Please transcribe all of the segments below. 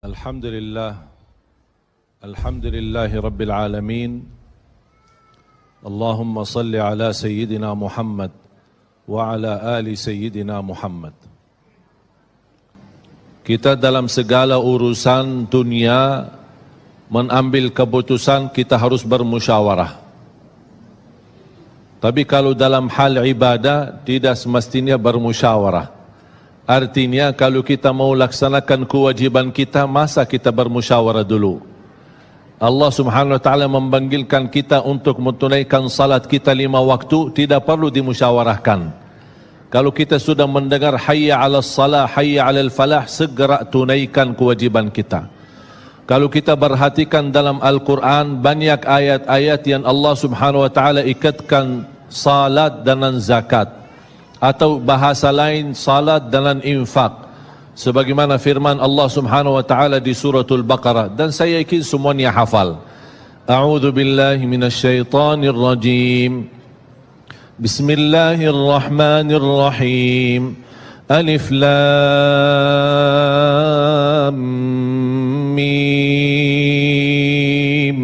Alhamdulillah, alhamdulillahi rabbil alamin. Allahumma salli ala sayyidina Muhammad wa ala ali sayyidina Muhammad. Kita dalam segala urusan dunia mengambil keputusan, kita harus bermusyawarah. Tapi kalau dalam hal ibadah tidak semestinya bermusyawarah. Artinya kalau kita mau laksanakan kewajiban kita, masa kita bermusyawarah dulu? Allah Subhanahu wa taala memanggilkan kita untuk menunaikan salat kita 5 waktu, tidak perlu dimusyawarahkan. Kalau kita sudah mendengar hayya 'alas salah, hayya 'alal falah, segera tunaikan kewajiban kita. Kalau kita perhatikan dalam Al-Quran, banyak ayat-ayat yang Allah Subhanahu wa taala ikatkan salat dengan zakat, atau bahasa lain salat dengan infak, sebagaimana firman Allah Subhanahu wa taala di suratul Baqarah, dan saya yakin semuanya hafal. A'udzu billahi minasyaitonir rajim. Bismillahirrahmanirrahim. Alif lam mim.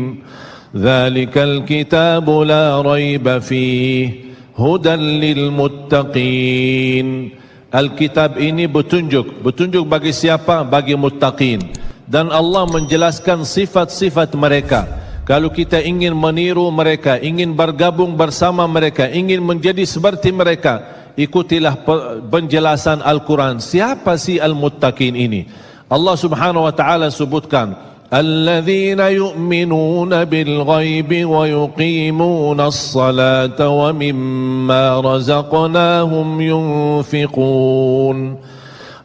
Dzalikal kitabu la raiba fihi hudan lil muttaqin. Alkitab ini petunjuk bagi siapa? Bagi muttaqin. Dan Allah menjelaskan sifat-sifat mereka. Kalau kita ingin meniru mereka, ingin bergabung bersama mereka, ingin menjadi seperti mereka, ikutilah penjelasan Al-Quran. Siapa si al-muttaqin ini? Allah Subhanahu wa taala sebutkan, الذين يؤمنون بالغيب ويقيمون الصلاة ومما رزقناهم ينفقون.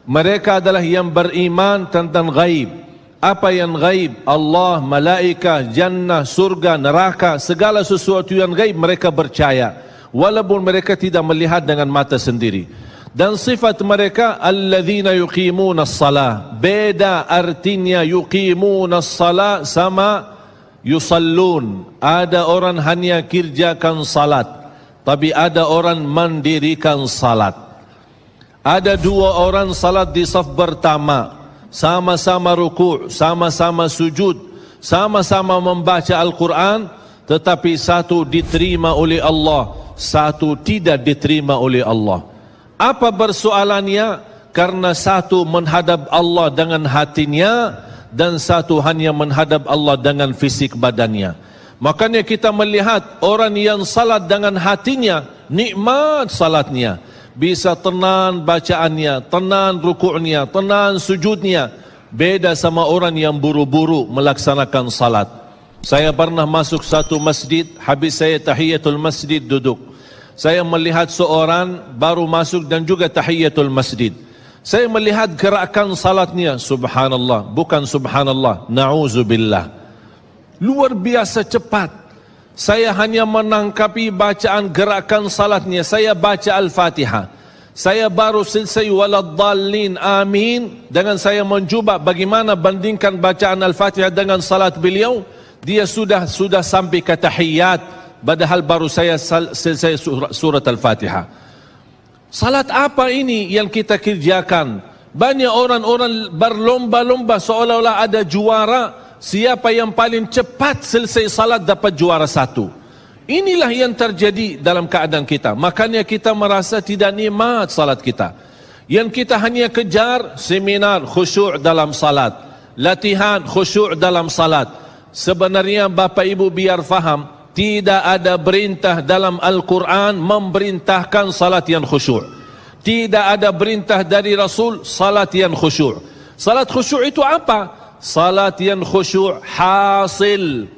Mereka adalah yang beriman tentang gaib. Apa yang gaib? Allah, malaikat, jannah, surga, neraka, segala sesuatu yang gaib mereka percaya, walaupun mereka tidak melihat dengan mata sendiri. Dan sifat mereka alladzina yuqimuna as-salah. Beda artinya yuqimuna as-salah sama yusallun. Ada orang hanya kerjakan salat, tapi ada orang mendirikan salat. Ada 2 orang salat di saf pertama, sama-sama ruku', sama-sama sujud, sama-sama membaca Al-Quran, tetapi satu diterima oleh Allah, satu tidak diterima oleh Allah. Apa persoalannya? Karena satu menghadap Allah dengan hatinya, dan satu hanya menghadap Allah dengan fisik badannya. Makanya kita melihat orang yang salat dengan hatinya, nikmat salatnya, bisa tenang bacaannya, tenang rukuknya, tenang sujudnya. Beda sama orang yang buru-buru melaksanakan salat. Saya pernah masuk satu masjid, habis saya tahiyatul masjid duduk. Saya melihat seorang baru masuk dan juga tahiyatul masjid. Saya melihat gerakan salatnya, subhanallah, bukan subhanallah, na'udzubillah. Luar biasa cepat. Saya hanya menangkapi bacaan gerakan salatnya. Saya baca Al-Fatihah. Saya baru selesai waladdallin amin. Dengan saya mencuba bagaimana bandingkan bacaan Al-Fatihah dengan salat beliau, dia sudah sampai ke tahiyat. Padahal baru saya selesai surat Al-Fatihah. Salat apa ini yang kita kerjakan? Banyak orang-orang berlomba-lomba seolah-olah ada juara. Siapa yang paling cepat selesai salat dapat juara 1. Inilah yang terjadi dalam keadaan kita. Makanya kita merasa tidak nikmat salat kita. Yang kita hanya kejar seminar khusyuk dalam salat, latihan khusyuk dalam salat. Sebenarnya Bapak Ibu biar faham, tidak ada perintah dalam Al-Quran memerintahkan salat yang khusyuk. Tidak ada perintah dari Rasul salat yang khusyuk. Salat khusyuk itu apa? Salat yang khusyuk hasil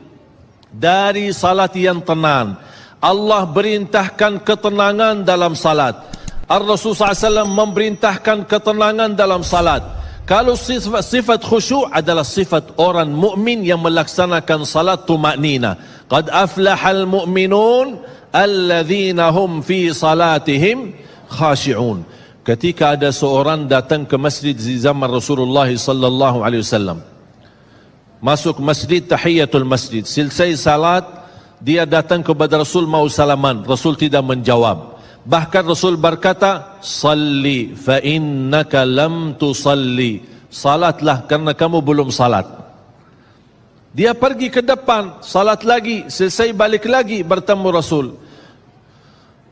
dari salat yang tenang. Allah perintahkan ketenangan dalam salat. Ar-Rasul SAW memerintahkan ketenangan dalam salat. Kalau sifat khusyuk adalah sifat orang mukmin yang melaksanakan salat tuma'nina. Qad aflahal mu'minun alladzina hum fi salatihim khashi'un. Ketika ada seorang datang ke masjid di zaman Rasulullah sallallahu alaihi wasallam, masuk masjid tahiyatul masjid, selesai salat dia datang kepada Rasul mau salaman, Rasul tidak menjawab. Bahkan Rasul berkata, salli fa innaka lam tusalli salatlah karena kamu belum salat. Dia pergi ke depan, salat lagi, selesai balik lagi bertemu Rasul.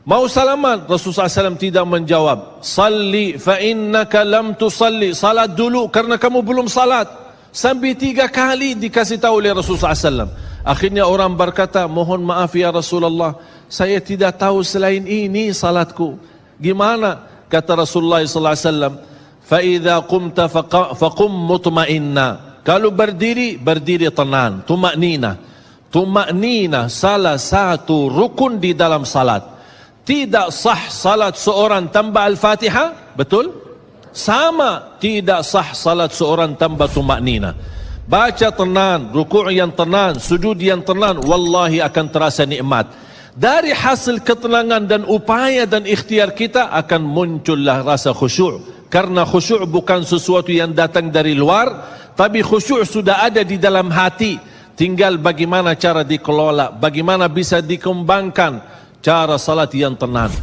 Mau salaman, Rasulullah SAW tidak menjawab. Salli fa innaka lam tusalli, salat dulu karena kamu belum salat. Sampai 3 kali dikasih tahu oleh Rasulullah SAW. Akhirnya orang berkata, mohon maaf ya Rasulullah, saya tidak tahu selain ini salatku. Gimana? Kata Rasulullah SAW, fa idza qumta faqum mutma'inna. Kalau berdiri, berdiri tenang, tumaknina. Tumaknina salah satu rukun di dalam salat. Tidak sah salat seorang tanpa Al-Fatihah, betul? Sama tidak sah salat seorang tanpa tumaknina. Baca tenang, rukuk yang tenang, sujud yang tenang, wallahi akan terasa nikmat. Dari hasil ketenangan dan upaya dan ikhtiar kita akan muncullah rasa khusyuk. Karena khusyuk bukan sesuatu yang datang dari luar, tapi khusyuk sudah ada di dalam hati. Tinggal bagaimana cara dikelola, bagaimana bisa dikembangkan cara salat yang tenang.